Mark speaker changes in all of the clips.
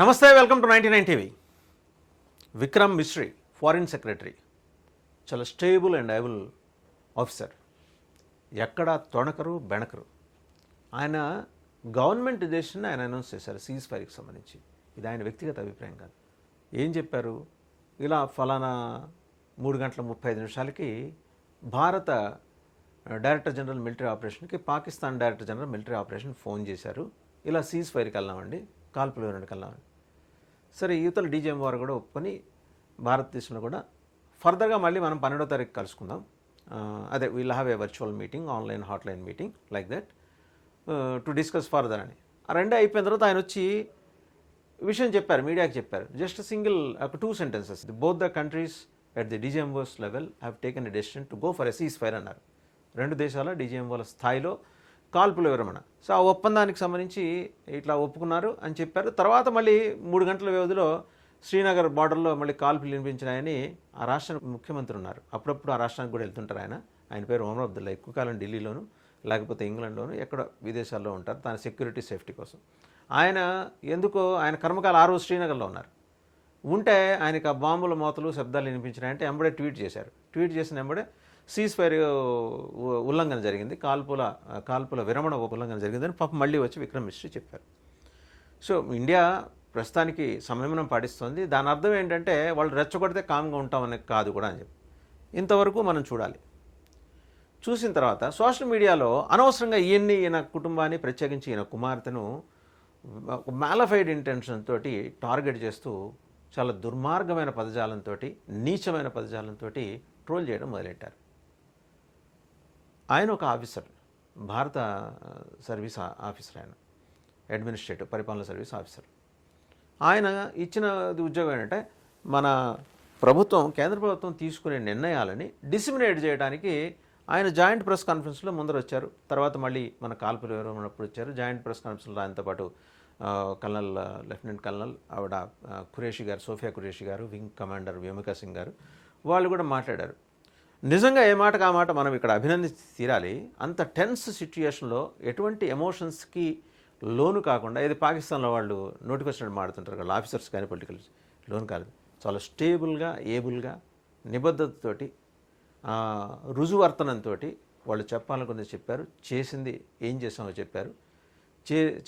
Speaker 1: నమస్తే, welcome to 99 TV. Vikram Misri, foreign secretary, చాలా stable and ఐబుల్ officer, ఎక్కడ తొణకరు బెణకరు. ఆయన గవర్నమెంట్ డెసిషన్ ఆయన అనౌన్స్ చేశారు సీజ్ ఫైర్కి సంబంధించి. ఇది ఆయన వ్యక్తిగత అభిప్రాయం కాదు. ఏం చెప్పారు? ఇలా ఫలానా 3:35 భారత డైరెక్టర్ జనరల్ మిలిటరీ ఆపరేషన్కి Pakistan director general military operation phone చేశారు. ఇలా సీజ్ ఫైర్కి వెళ్దామండి, కాల్పులు విరమణకి వెళ్దామండి. సరే, యువతల డీజీఎం వారు కూడా ఒప్పుకొని భారతదేశంలో కూడా ఫర్దర్గా మళ్ళీ మనం 12వ తారీఖు కలుసుకుందాం. అదే we'll have a virtual meeting, online hotline meeting like that to discuss further అని. ఆ రెండే అయిపోయిన తర్వాత ఆయన వచ్చి విషయం చెప్పారు, మీడియాకి చెప్పారు. Just single 2 sentences. Both the countries at the DGMOs level have taken a decision to go for a ceasefire అన్నారు. రెండు దేశాల డీజీఎంఓల స్థాయిలో కాల్పుల విరమణ. సో ఆ ఒప్పందానికి సంబంధించి ఇట్లా ఒప్పుకున్నారు అని చెప్పారు. తర్వాత మళ్ళీ 3 గంటల వ్యవధిలో శ్రీనగర్ బార్డర్లో మళ్ళీ కాల్పులు వినిపించినాయని ఆ రాష్ట్ర ముఖ్యమంత్రి ఉన్నారు. అప్పుడప్పుడు ఆ రాష్ట్రానికి కూడా వెళ్తుంటారు ఆయన. ఆయన పేరు ఒమర్ అబ్దుల్లా. ఎక్కువ కాలం ఢిల్లీలోను లేకపోతే ఇంగ్లాండ్లోను ఎక్కడ విదేశాల్లో ఉంటారు తన సెక్యూరిటీ సేఫ్టీ కోసం. ఆయన ఎందుకో ఆయన కర్మకాల ఆ రోజు శ్రీనగర్లో ఉన్నారు. ఉంటే ఆయనకు ఆ బాంబుల మోతలు శబ్దాలు వినిపించినాయంటే ఎంబడే ట్వీట్ చేశారు. ట్వీట్ చేసిన ఎంబడే సీజ్ ఫైర్ ఉల్లంఘన జరిగింది, కాల్పుల విరమణ ఉల్లంఘన జరిగిందని పాపం మళ్ళీ వచ్చి విక్రమ్ మిశ్రీ చెప్పారు. సో ఇండియా ప్రస్తుతానికి సంయమనం పాటిస్తోంది. దాని అర్థం ఏంటంటే వాళ్ళు రెచ్చగొడితే కామ్గా ఉంటామని కాదు కూడా అని చెప్పి ఇంతవరకు మనం చూడాలి. చూసిన తర్వాత సోషల్ మీడియాలో అనవసరంగా ఈయన కుటుంబాన్ని, ప్రత్యేకించి ఈయన కుమార్తెను మ్యాలఫైడ్ ఇంటెన్షన్ తోటి టార్గెట్ చేస్తూ చాలా దుర్మార్గమైన పదజాలంతో, నీచమైన పదజాలంతో ట్రోల్ చేయడం మొదలెట్టారు. ఆయన ఒక ఆఫీసర్, భారత సర్వీస్ ఆఫీసర్, ఆయన అడ్మినిస్ట్రేటివ్ పరిపాలన సర్వీస్ ఆఫీసర్. ఆయన ఇచ్చిన ఉద్యోగం ఏంటంటే మన ప్రభుత్వం, కేంద్ర ప్రభుత్వం తీసుకునే నిర్ణయాలని డిసిమినేట్ చేయడానికి ఆయన జాయింట్ ప్రెస్ కాన్ఫరెన్స్లో ముందర వచ్చారు. తర్వాత మళ్ళీ మన కాల్పులు విరమణప్పుడు వచ్చారు. జాయింట్ ప్రెస్ కాన్ఫరెన్స్లో ఆయనతో పాటు లెఫ్టినెంట్ కల్నల్ ఆవిడ ఖురేషి గారు, సోఫియా ఖురేషి గారు, వింగ్ కమాండర్ వ్యోమికా సింగ్ గారు, వాళ్ళు కూడా మాట్లాడారు. నిజంగా ఏ మాటకు ఆ మాట మనం ఇక్కడ అభినందించి తీరాలి. అంత టెన్స్ సిచ్యుయేషన్లో ఎటువంటి ఎమోషన్స్కి లోను కాకుండా, ఇది పాకిస్తాన్లో వాళ్ళు నోటికొచ్చినట్టు మాడుతుంటారు కదా ఆఫీసర్స్ కానీ పొలిటికల్ లోను కాదు, చాలా స్టేబుల్గా, ఏబుల్గా, నిబద్ధతతోటి, రుజువర్తనంతో వాళ్ళు చెప్పాలనుకున్నది చెప్పారు. చేసింది ఏం చేసామో చెప్పారు.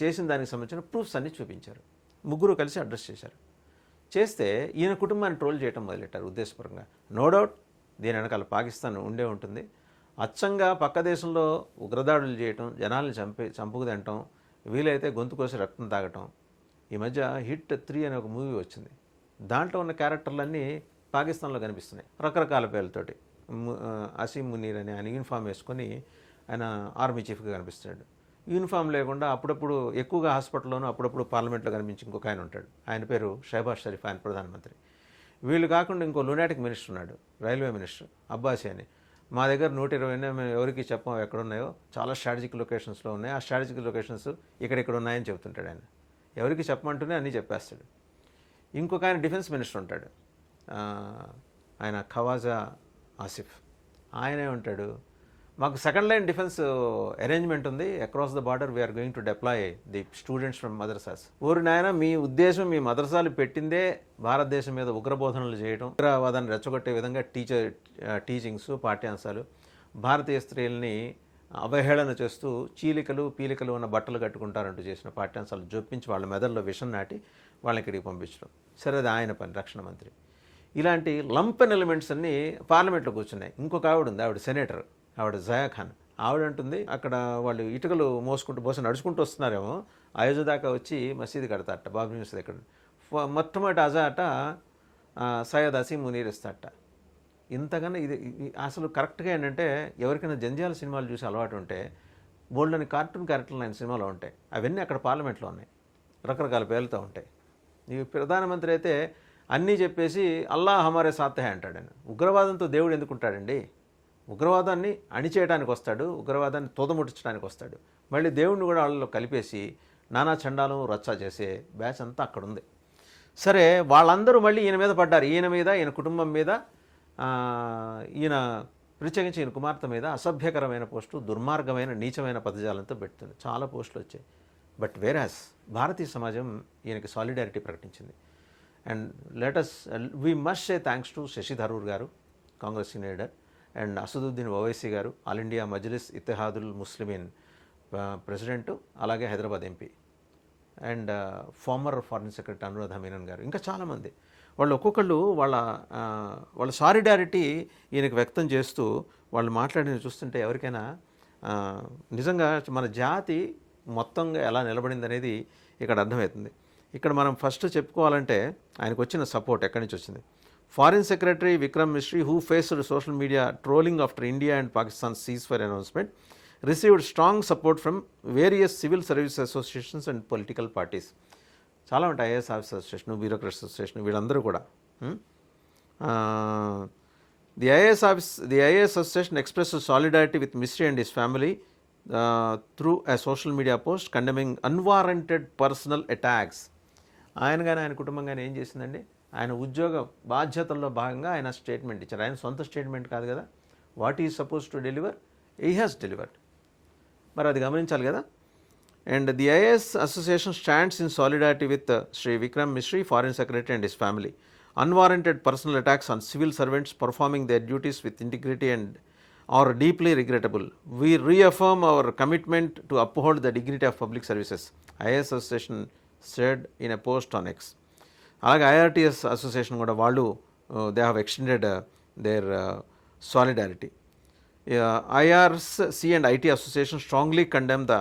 Speaker 1: చేసిన దానికి సంబంధించిన ప్రూఫ్స్ అన్నీ చూపించారు. ముగ్గురు కలిసి అడ్రస్ చేశారు. చేస్తే ఈయన కుటుంబాన్ని ట్రోల్ చేయడం మొదలెట్టారు ఉద్దేశపూర్వకంగా. నో డౌట్ దీని వెనకాల పాకిస్తాన్ ఉండే ఉంటుంది. అచ్చంగా పక్క దేశంలో ఉగ్రదాడులు చేయటం, జనాల్ని చంపుకు తినటం, వీలైతే గొంతు కోసి రక్తం తాగటం. ఈ మధ్య హిట్ 3 అనే ఒక మూవీ వచ్చింది. దాంట్లో ఉన్న క్యారెక్టర్లన్నీ పాకిస్తాన్లో కనిపిస్తున్నాయి రకరకాల పేర్లతోటి. అసీం మునీర్ అని ఆయన యూనిఫామ్ వేసుకొని ఆయన ఆర్మీ చీఫ్గా కనిపిస్తున్నాడు. యూనిఫామ్ లేకుండా అప్పుడప్పుడు ఎక్కువగా హాస్పిటల్లోనూ అప్పుడప్పుడు పార్లమెంట్లో కనిపించి ఇంకొక ఆయన ఉంటాడు. ఆయన పేరు షహబాజ్ షరీఫ్, ఆయన ప్రధానమంత్రి. వీళ్ళు కాకుండా ఇంకో లునాటిక్ మినిస్టర్ ఉన్నాడు, రైల్వే మినిస్టర్ అబ్బాసి అని. మా దగ్గర 120 మేము ఎవరికి చెప్పం ఎక్కడున్నాయో, చాలా స్ట్రాటజిక్ లొకేషన్స్లో ఉన్నాయి, ఆ స్ట్రాటజిక్ లొకేషన్స్ ఇక్కడ ఉన్నాయని చెబుతుంటాడు ఆయన. ఎవరికి చెప్పమంటూనే అన్నీ చెప్పేస్తాడు. ఇంకొక ఆయన డిఫెన్స్ మినిస్టర్ ఉంటాడు, ఆయన ఖవాజా ఆసిఫ్. ఆయనే ఉంటాడు, మాకు సెకండ్ లైన్ డిఫెన్స్ అరేంజ్మెంట్ ఉంది, across the border we are going to deploy the students from madrasas. ఊరి నాయన, మీ ఉద్దేశం, మీ మదర్సాలు పెట్టిందే భారతదేశం మీద ఉగ్రబోధనలు చేయడం, ఉగ్రవాదాన్ని రెచ్చగొట్టే విధంగా టీచింగ్స్, పాఠ్యాంశాలు, భారతీయ స్త్రీలని అవహేళన చేస్తూ చీలికలు పీలికలు ఉన్న బట్టలు కట్టుకుంటారంటూ చేసిన పాఠ్యాంశాలు జొప్పించి వాళ్ళ మెదడులో విషం నాటి వాళ్ళని ఇక్కడికి పంపించడం. సరే, అది ఆయన పని, రక్షణ మంత్రి. ఇలాంటి లంపెన్ ఎలిమెంట్స్ అన్నీ పార్లమెంట్లో కూర్చున్నాయి. ఇంకొక ఆవిడ ఉంది, ఆవిడ సెనేటర్, ఆవిడ జయా ఖాన్. ఆవిడ అంటుంది, అక్కడ వాళ్ళు ఇటుకలు మోసుకుంటూ నడుచుకుంటూ వస్తున్నారేమో, అయోధ్య దాకా వచ్చి మసీదు కడతారట, బాబ్రీ మసీద్. ఎక్కడ మొట్టమొదటి అజాట సయ్యద్ అసీం మునీర్ ఇస్తారట. ఇంతకన్నా ఇది అసలు కరెక్ట్గా ఏంటంటే, ఎవరికైనా జంజాల సినిమాలు చూసి అలవాటు ఉంటే బోల్డని కార్టూన్ క్యారెక్టర్లు ఆయన సినిమాలో ఉంటాయి. అవన్నీ అక్కడ పార్లమెంట్లో ఉన్నాయి, రకరకాల పేర్లతో ఉంటాయి. ఈ ప్రధానమంత్రి అయితే అన్నీ చెప్పేసి అల్లా హమారే సాత్ హై అంటాడు ఆయన. ఉగ్రవాదంతో దేవుడు ఎందుకుంటాడండి? ఉగ్రవాదాన్ని అణిచేయడానికి వస్తాడు, ఉగ్రవాదాన్ని తోదముట్టించడానికి వస్తాడు. మళ్ళీ దేవుడిని కూడా వాళ్ళలో కలిపేసి నానా చండాలం రచ్చా చేసే బ్యాచ్ అంతా అక్కడ ఉంది. సరే, వాళ్ళందరూ మళ్ళీ ఈయన మీద పడ్డారు. ఈయన మీద, ఈయన కుటుంబం మీద, ఈయన ప్రత్యేకించి ఈయన కుమార్తె మీద అసభ్యకరమైన పోస్టు, దుర్మార్గమైన నీచమైన పదజాలంతో పెడుతుంది. చాలా పోస్టులు వచ్చాయి. బట్ వేరాస్ భారతీయ సమాజం ఈయనకి సాలిడారిటీ ప్రకటించింది. And let us we must say thanks to Shashi Tharoor garu, Congress senior leader, and Asaduddin Owaisi garu, All India Majlis Ittehadul Muslimeen president, అలాగే Hyderabad MP, and former foreign secretary Anuradha Menon garu, ఇంకా చాలామంది. వాళ్ళు ఒక్కొక్కళ్ళు వాళ్ళ సాలిడారిటీ ఈయనకి వ్యక్తం చేస్తూ వాళ్ళు మాట్లాడిన చూస్తుంటే ఎవరికైనా నిజంగా మన జాతి మొత్తంగా ఎలా నిలబడింది అనేది ఇక్కడ అర్థమవుతుంది. ఇక్కడ మనం ఫస్ట్ చెప్పుకోవాలంటే ఆయనకు వచ్చిన సపోర్ట్ ఎక్కడి నుంచి వచ్చింది. Foreign secretary Vikram Misri, who faced social media trolling after India and Pakistan cease fire announcement, received strong support from various civil service associations and political parties. చాలా ఉంటాయి, IAS officer association, bureaucrats association, వీళ్ళందరూ కూడా. The IAS association express solidarity with mystery and his family through a social media post condemning unwarranted personal attacks. ఆయన కానీ ఆయన కుటుంబం కానీ ఏం చేసిందండి, ఆయన ఉద్యోగ బాధ్యతల్లో భాగంగా ఆయన స్టేట్మెంట్ ఇచ్చారు. ఆయన సొంత స్టేట్మెంట్ కాదు కదా, what is suppose to deliver he has delivered. మరి అది గమనించాలి కదా. And the IAS Association stands in solidarity with Sri Vikram Misri, Foreign Secretary and his family. Unwarranted personal attacks on civil servants performing their duties with integrity and are deeply regrettable. We reaffirm our commitment to uphold the dignity of public services, IAS Association said in a post on X. అలాగే IRTS Association కూడా వాళ్ళు they have extended their solidarity. IRC and IT Association strongly condemn the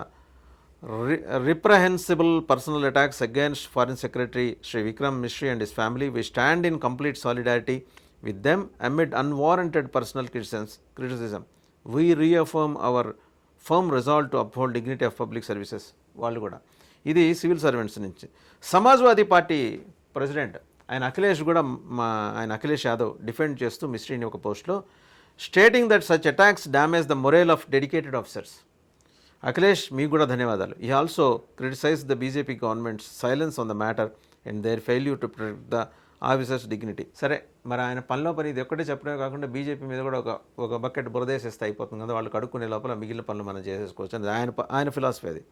Speaker 1: reprehensible personal attacks against Foreign Secretary Sri Vikram Misri and his family. We stand in complete solidarity with them amid unwarranted personal criticism. We reaffirm our firm resolve to uphold dignity of public services. వాళ్ళు కూడా ఇది civil servants నుంచి. Samajwadi party president ఆయన Akhilesh Yadav defend చేస్తూ మిస్ట్రీని ఒక పోస్ట్లో stating that such attacks damage the morale of dedicated officers. Akhilesh మీకు కూడా ధన్యవాదాలు. He also criticise the BJP government's silence on the matter and their failure to protect the officer's dignity. సరే, మరి ఆయన పనిలో పని ఇది ఒక్కటే చెప్పడమే కాకుండా బీజేపీ మీద కూడా ఒక బకెట్ బురదేసేస్తే అయిపోతుంది కదా, వాళ్ళు కడుక్కునే లోపల మిగిలిన పనులు మనం చేసేసుకోవచ్చు అని ఆయన ఫిలాసఫీ అది.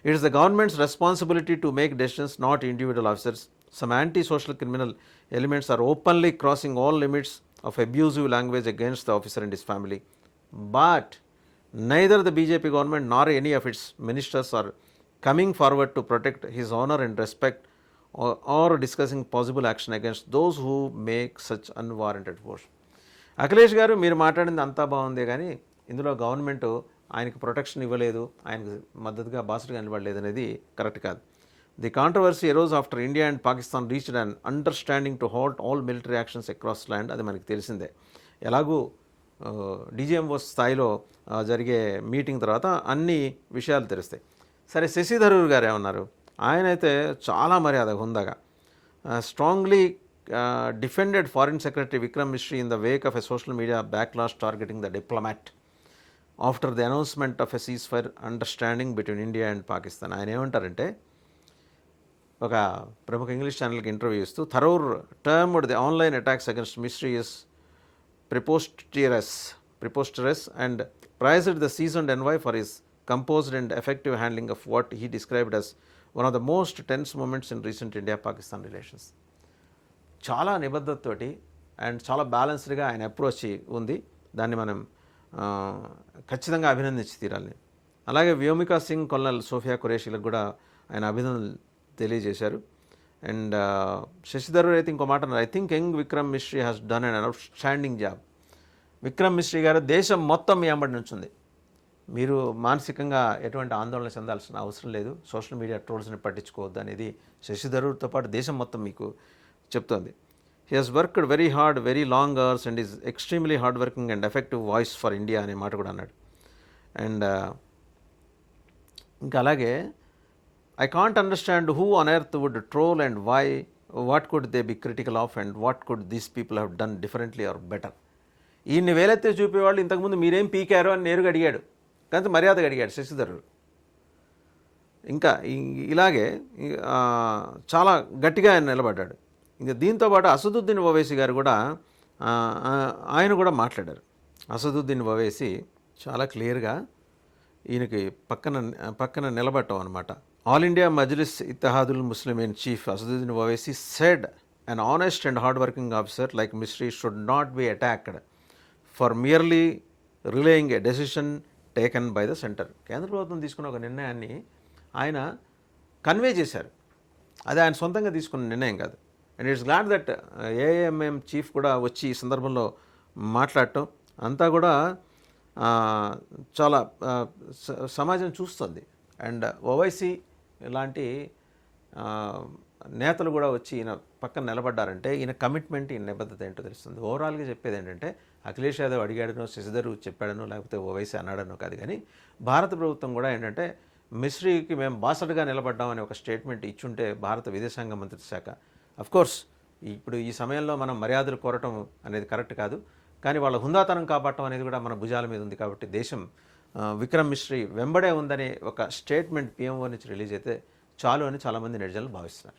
Speaker 1: It is the government's responsibility to make decisions, not individual officers. Some anti social criminal elements are openly crossing all limits of abusive language against the officer and his family. But neither the BJP government nor any of its ministers are coming forward to protect his honor and respect or discussing possible action against those who make such unwarranted force. Akhilesh గారు మీరు మాట్లాడింది అంతా బాగుంది, కానీ ఇందులో government ఆయనకు protection ఇవ్వలేదు, ఆయనకు మద్దతుగా బాసులుగా నిలబడలేదు అనేది కరెక్ట్ కాదు. The controversy arose after India and Pakistan reached an understanding to hold all military actions across land. అది మనకి తెలిసిందే. ఎలాగూ డిజిఎంఓ స్థాయిలో జరిగే మీటింగ్ తర్వాత అన్ని విషయాలు తెలుస్తాయి. సరే, శశి థరూర్ గారు ఏమన్నారు, ఆయనైతే చాలా మర్యాద హుందాగా strongly defended foreign secretary Vikram Misri in the Wake of a social media backlash targeting the diplomat after the announcement of a cease fire understanding between India and Pakistan. ఆయన ఏమంటారంటే, ఒక ప్రముఖ ఇంగ్లీష్ ఛానల్కి ఇంటర్వ్యూ ఇస్తూ, Tharoor termed the online attacks against Misri is preposterous and praised the seasoned envoy for his composed and effective handling of what he described as one of the most tense moments in recent India-Pakistan relations. చాలా నిబద్ధతతోటి and చాలా బ్యాలెన్స్డ్గా ఆయన approach ఉంది. దాన్ని మనం ఖచ్చితంగా అభినందించి తీరాలి. అలాగే వ్యోమికా సింగ్, కొల్నల్ సోఫియా ఖురేషీలకు కూడా ఆయన అభినందనలు తెలియజేశారు. అండ్ శశి థరూర్ అయితే ఇంకో మాట అన్నారు, I think young Vikram Misri has done an outstanding job. Vikram Misri గారు దేశం మొత్తం మీ అంబడి నుంచింది, మీరు మానసికంగా ఎటువంటి ఆందోళన చెందాల్సిన అవసరం లేదు, సోషల్ మీడియా ట్రోల్స్ని పట్టించుకోవద్దు అనేది శశి థరూర్తో పాటు దేశం మొత్తం మీకు చెప్తోంది. He has worked very hard, very long hours and is extremely hard working and effective voice for India అనే మాట కూడా అన్నాడు. అండ్ ఇంకా అలాగే, I can't understand who on earth would troll and why, what could they be critical of and what could these people have done differently or better. ఈయన్ని వేలెత్తే చూపేవాళ్ళు ఇంతకుముందు మీరేం పీకారో అని నేరుగా అడిగాడు, కానీ మర్యాదగా అడిగాడు శశి థరూర్. ఇంకా ఇలాగే చాలా గట్టిగా ఆయన నిలబడ్డాడు. ఇంకా దీంతోపాటు అసదుద్దీన్ ఓవైసీ గారు కూడా ఆయన కూడా మాట్లాడారు. అసదుద్దీన్ ఓవైసీ చాలా క్లియర్గా ఈయనకి పక్కన నిలబడటం అనమాట. All India Majlis Ittihadul Muslimin Chief Asaduddin Owaisi said an honest and hardworking officer like Misri should not be attacked for merely relaying a decision taken by the center. కేంద్ర ప్రభుత్వం తీసుకున్న ఒక నిర్ణయాన్ని ఆయన కన్వే చేశారు. అది ఆయన సొంతంగా తీసుకున్న నిర్ణయం కాదు. And it's glad that AIMIM chief కూడా వచ్చి ఈ సందర్భంలో మాట్లాడటం అంతా కూడా చాలా సమాజం చూస్తుంది. అండ్ ఓవైసీ లాంటి నేతలు కూడా వచ్చి ఈయన పక్కన నిలబడ్డారంటే ఈయన కమిట్మెంట్, ఈయన నిబద్ధత ఏంటో తెలుస్తుంది. ఓవరాల్గా చెప్పేది ఏంటంటే అఖిలేష్ యాదవ్ అడిగాడనో, శశిధర్ చెప్పాడనో, లేకపోతే ఓవైసీ అన్నాడనో కాదు, కానీ భారత ప్రభుత్వం కూడా ఏంటంటే మిస్రీకి మేము బాసటగా నిలబడ్డామని ఒక స్టేట్మెంట్ ఇచ్చుంటే భారత విదేశాంగ మంత్రిత్వ శాఖ, అఫ్కోర్స్ ఇప్పుడు ఈ సమయంలో మనం మర్యాదలు కోరటం అనేది కరెక్ట్ కాదు, కానీ వాళ్ళ హుందాతనం కాపాడటం అనేది కూడా మన భుజాల మీద ఉంది. కాబట్టి దేశం విక్రమ్ మిశ్రీ వెంబడే ఉందనే ఒక స్టేట్మెంట్ పిఎంఓ నుంచి రిలీజ్ అయితే చాలు అని చాలామంది నెటిజన్లు భావిస్తున్నారు.